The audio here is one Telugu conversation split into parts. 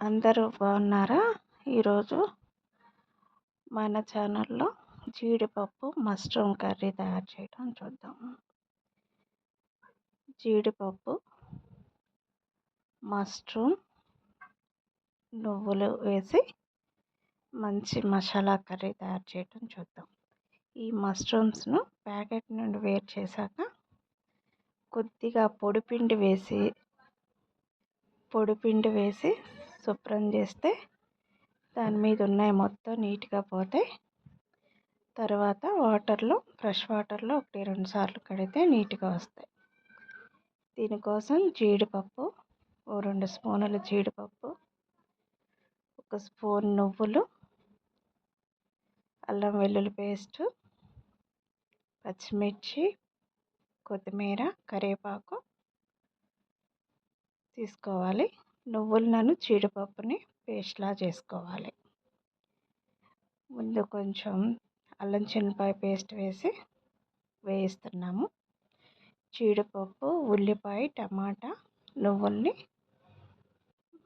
అందరూ బాగున్నారా? ఈరోజు మన ఛానల్లో జీడిపప్పు మష్రూమ్ కర్రీ తయారు చేయడం చూద్దాం. జీడిపప్పు, మష్రూమ్, నువ్వులు వేసి మంచి మసాలా కర్రీ తయారు చేయడం చూద్దాం. ఈ మష్రూమ్స్ను ప్యాకెట్ నుండి వేరు చేశాక కొద్దిగా పొడిపిండి వేసి శుభ్రం చేస్తే దాని మీద ఉన్నాయి మొత్తం నీట్గా పోతాయి. తర్వాత ఫ్రెష్ వాటర్లో 1-2 సార్లు కడిగితే నీట్గా వస్తాయి. దీనికోసం జీడిపప్పు, 2 స్పూనుల జీడిపప్పు, 1 స్పూన్ నువ్వులు, అల్లం వెల్లుల్లి పేస్టు, పచ్చిమిర్చి, కొత్తిమీర, కరివేపాకు తీసుకోవాలి. నువ్వులను జీడిపప్పుని పేస్ట్లా చేసుకోవాలి. ముందు కొంచెం అల్లం చిన్నిపాయ పేస్ట్ వేసి వేయిస్తున్నాము. జీడిపప్పు, ఉల్లిపాయ, టమాటా, నువ్వుల్ని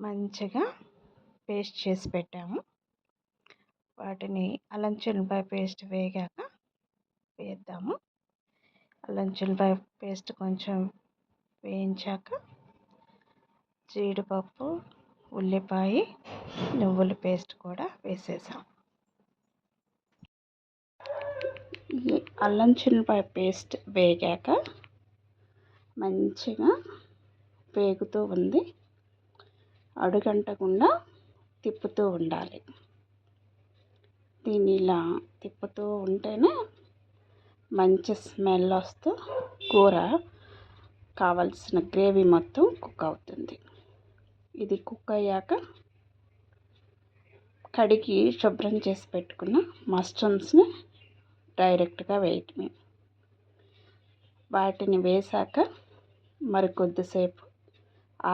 మంచిగా పేస్ట్ చేసి పెట్టాము. వాటిని అల్లం చిన్నిపాయ పేస్ట్ వేగాక వేద్దాము. అల్లం చిన్నిపాయ పేస్ట్ కొంచెం వేయించాక జీడిపప్పు, ఉల్లిపాయ, నువ్వుల పేస్ట్ కూడా వేసేసాం. ఈ అల్లం చిన్నిపాయ పేస్ట్ వేగాక మంచిగా వేగుతూ ఉంది. అడుగంటకుండా తిప్పుతూ ఉండాలి. దీన్ని ఇలా తిప్పుతూ ఉంటేనే మంచి స్మెల్ వస్తూ కూర కావలసిన గ్రేవీ మొత్తం కుక్ అవుతుంది. ఇది కుక్ అయ్యాక కడిగి శుభ్రం చేసి పెట్టుకున్న మష్రూమ్స్ని డైరెక్ట్గా వేయటమే. వాటిని వేసాక మరి కొద్దిసేపు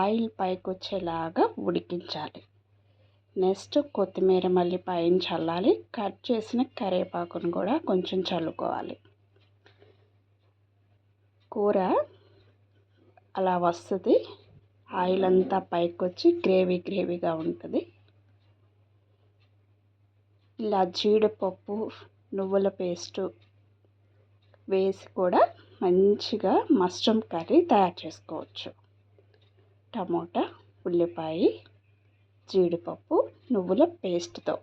ఆయిల్ పైకి వచ్చేలాగా ఉడికించాలి. నెక్స్ట్ కొత్తిమీర మళ్ళీ పైన చల్లాలి. కట్ చేసిన కరివేపాకును కూడా కొంచెం చల్లుకోవాలి. కూర అలా వస్తుంది. ఆయిల్ అంతా పైకి వచ్చి గ్రేవీగా ఉంటుంది. ఇలా జీడిపప్పు, నువ్వుల పేస్టు వేసి కూడా మంచిగా మష్రూమ్ కర్రీ తయారు చేసుకోవచ్చు. టమోటా, ఉల్లిపాయ, జీడిపప్పు, నువ్వుల పేస్ట్తో.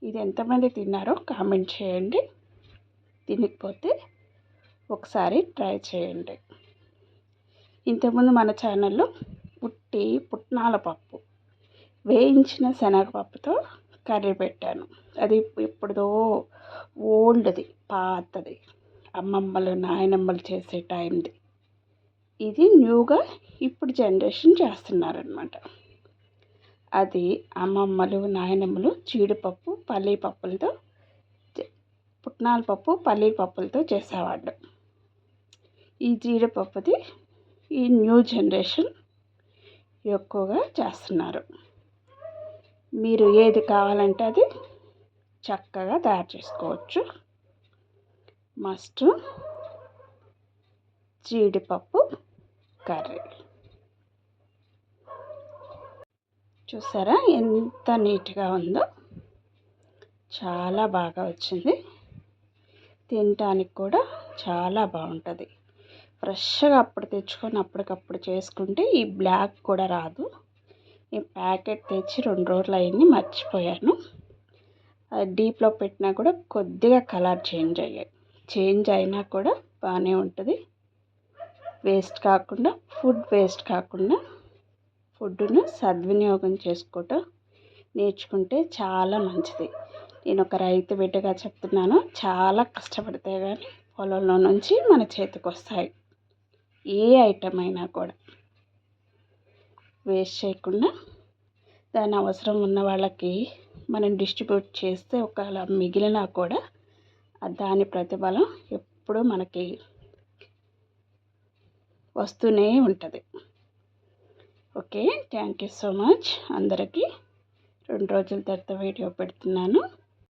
ఇది ఎంతమంది తిన్నారో కామెంట్ చేయండి. తినకపోతే ఒకసారి ట్రై చేయండి. ఇంతకుముందు మన ఛానల్లో పుట్నాల పప్పు, వేయించిన శనగపప్పుతో కర్రీ పెట్టాను. అది ఎప్పుడుదో ఓల్డ్ది, పాతది, అమ్మమ్మలు నాయనమ్మలు చేసే టైంది. ఇది న్యూగా ఇప్పుడు జనరేషన్ చేస్తున్నారనమాట. అది అమ్మమ్మలు నాయనమ్మలు జీడిపప్పు, పల్లీపప్పులతో, పుట్నాల పప్పు, పల్లీపప్పులతో చేసేవాళ్ళు. ఈ జీడిపప్పుది ఈ న్యూ జనరేషన్ ఎక్కువగా చేస్తున్నారు. మీరు ఏది కావాలంటే అది చక్కగా తయారు చేసుకోవచ్చు. మష్రూమ్ జీడిపప్పు కర్రీ చూసారా ఎంత నీట్గా ఉందో. చాలా బాగా వచ్చింది. తినటానికి కూడా చాలా బాగుంటుంది. ఫ్రెష్గా అప్పుడు తెచ్చుకొని అప్పటికప్పుడు చేసుకుంటే ఈ బ్లాక్ కూడా రాదు. ఈ ప్యాకెట్ తెచ్చి 2 రోజులు అయింది, మర్చిపోయాను. డీప్లో పెట్టినా కూడా కొద్దిగా కలర్ చేంజ్ అయినా కూడా బాగానే ఉంటుంది. ఫుడ్ వేస్ట్ కాకుండా ఫుడ్ను సద్వినియోగం చేసుకోవటం నేర్చుకుంటే చాలా మంచిది. నేను ఒక రైతు బిడ్డగా చెప్తున్నాను. చాలా కష్టపడితే కానీ పొలంలో నుంచి మన చేతికి వస్తాయి. ఏ ఐటమ్ అయినా కూడా వేస్ట్ చేయకుండా దాని అవసరం ఉన్న వాళ్ళకి మనం డిస్ట్రిబ్యూట్ చేస్తే ఒకవేళ మిగిలినా కూడా దాని ప్రతిఫలం ఎప్పుడూ మనకి వస్తూనే ఉంటుంది. Okay, thank you so much. అందరికీ 2 రోజుల తర్వాత వీడియో పెడుతున్నాను.